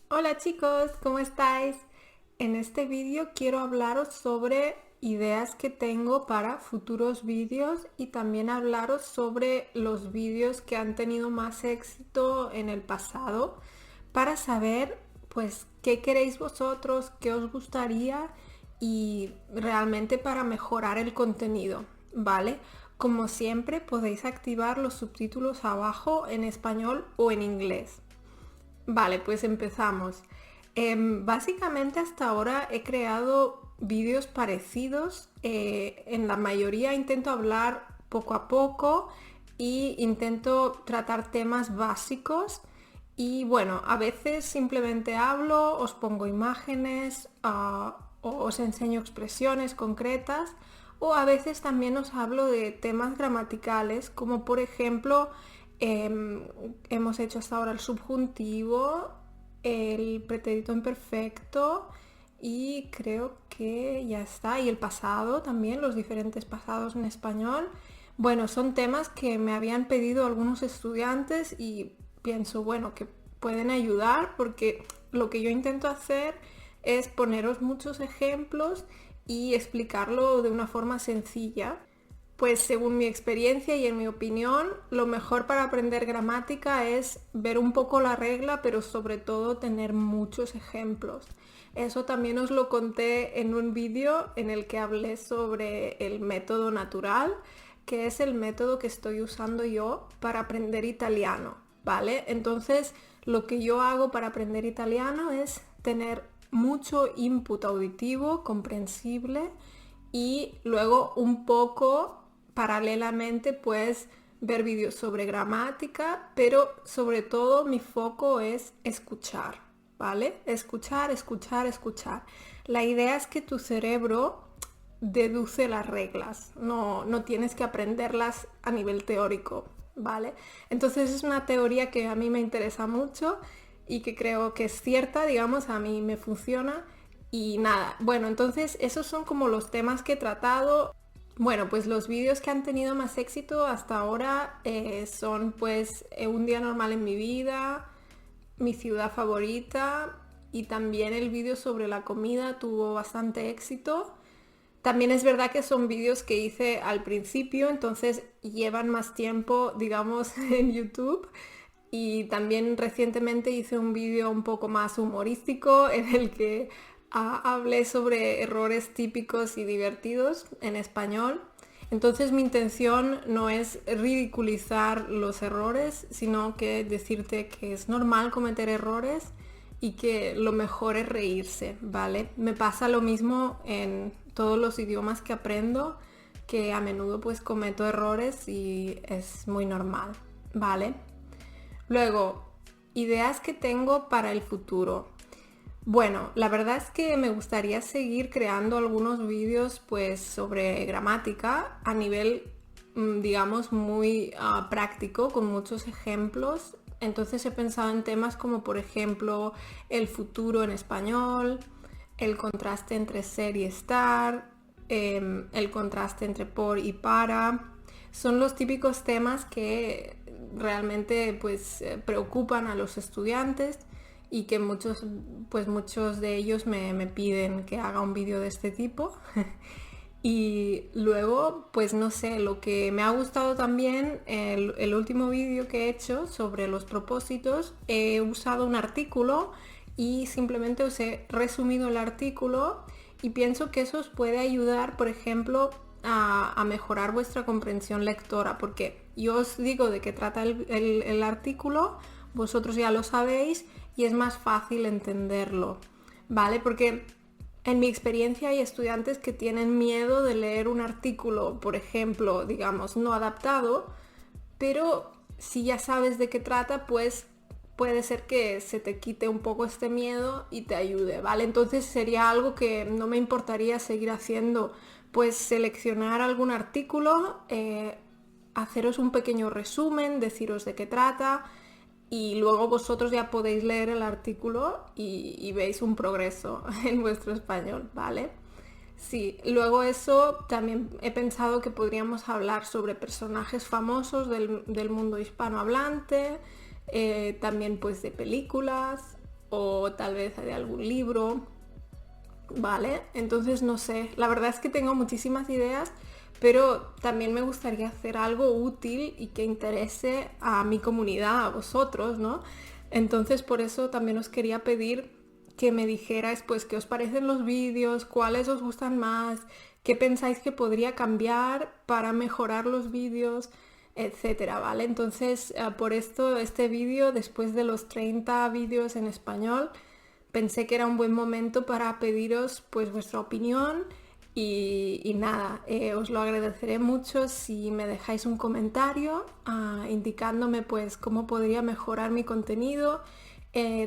Hola chicos, ¿cómo estáis? En este vídeo quiero hablaros sobre ideas que tengo para futuros vídeos y también hablaros sobre los vídeos que han tenido más éxito en el pasado para saber pues qué queréis vosotros, qué os gustaría y realmente para mejorar el contenido, ¿vale? Como siempre podéis activar los subtítulos abajo en español o en inglés. Vale, pues empezamos. Básicamente hasta ahora he creado vídeos parecidos. En la mayoría intento hablar poco a poco y intento tratar temas básicos. Y bueno, a veces simplemente hablo, os pongo imágenes, o os enseño expresiones concretas. O a veces también os hablo de temas gramaticales, como por ejemplo hemos hecho hasta ahora el subjuntivo, el pretérito imperfecto y creo que ya está. Y el pasado también, los diferentes pasados en español. Bueno, son temas que me habían pedido algunos estudiantes y pienso, bueno, que pueden ayudar porque lo que yo intento hacer es poneros muchos ejemplos y explicarlo de una forma sencilla. Pues según mi experiencia y en mi opinión, lo mejor para aprender gramática es ver un poco la regla, pero sobre todo tener muchos ejemplos. Eso también os lo conté en un vídeo en el que hablé sobre el método natural, que es el método que estoy usando yo para aprender italiano, ¿vale? Entonces, lo que yo hago para aprender italiano es tener mucho input auditivo, comprensible, y luego un poco paralelamente pues ver vídeos sobre gramática, pero sobre todo mi foco es escuchar, ¿vale? Escuchar, escuchar, escuchar. La idea es que tu cerebro deduce las reglas, no tienes que aprenderlas a nivel teórico, ¿vale? Entonces es una teoría que a mí me interesa mucho y que creo que es cierta, digamos, a mí me funciona. Y nada, bueno, entonces esos son como los temas que he tratado. Bueno, pues los vídeos que han tenido más éxito hasta ahora son pues un día normal en mi vida, mi ciudad favorita y también el vídeo sobre la comida tuvo bastante éxito. También es verdad que son vídeos que hice al principio, entonces llevan más tiempo, digamos, en YouTube. Y también recientemente hice un vídeo un poco más humorístico en el que hablé sobre errores típicos y divertidos en español. Entonces mi intención no es ridiculizar los errores, sino que decirte que es normal cometer errores y que lo mejor es reírse, ¿vale? Me pasa lo mismo en todos los idiomas que aprendo, que a menudo pues cometo errores y es muy normal, ¿vale? Luego, ideas que tengo para el futuro. Bueno, la verdad es que me gustaría seguir creando algunos vídeos pues sobre gramática a nivel, digamos, muy práctico, con muchos ejemplos. Entonces he pensado en temas como por ejemplo el futuro en español, el contraste entre ser y estar, el contraste entre por y para. Son los típicos temas que realmente pues preocupan a los estudiantes y que muchos de ellos me piden que haga un vídeo de este tipo. Y luego, pues no sé, lo que me ha gustado también, el último vídeo que he hecho sobre los propósitos, he usado un artículo y simplemente os he resumido el artículo y pienso que eso os puede ayudar, por ejemplo, a mejorar vuestra comprensión lectora, porque yo os digo de qué trata el artículo, vosotros ya lo sabéis y es más fácil entenderlo, ¿vale? Porque en mi experiencia hay estudiantes que tienen miedo de leer un artículo, por ejemplo, digamos, no adaptado, pero si ya sabes de qué trata, pues puede ser que se te quite un poco este miedo y te ayude, ¿vale? Entonces sería algo que no me importaría seguir haciendo, pues seleccionar algún artículo, haceros un pequeño resumen, deciros de qué trata y luego vosotros ya podéis leer el artículo y veis un progreso en vuestro español, ¿vale? Sí, luego eso también he pensado que podríamos hablar sobre personajes famosos del mundo hispanohablante, también pues de películas o o tal vez de algún libro, ¿vale? Entonces no sé, la verdad es que tengo muchísimas ideas, pero también me gustaría hacer algo útil y que interese a mi comunidad, a vosotros, ¿no? Entonces por eso también os quería pedir que me dijerais pues qué os parecen los vídeos, cuáles os gustan más, qué pensáis que podría cambiar para mejorar los vídeos, etcétera, ¿vale? Entonces por esto este vídeo, después de los 30 vídeos en español, pensé que era un buen momento para pediros pues vuestra opinión y nada, os lo agradeceré mucho si me dejáis un comentario indicándome pues cómo podría mejorar mi contenido.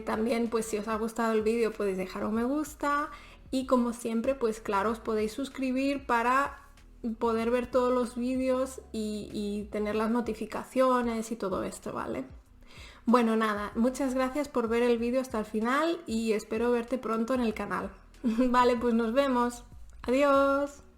También pues si os ha gustado el vídeo podéis dejar un me gusta y como siempre pues claro os podéis suscribir para poder ver todos los vídeos y tener las notificaciones y todo esto, ¿vale? Bueno, nada, muchas gracias por ver el vídeo hasta el final y espero verte pronto en el canal. Vale, pues nos vemos. Adiós.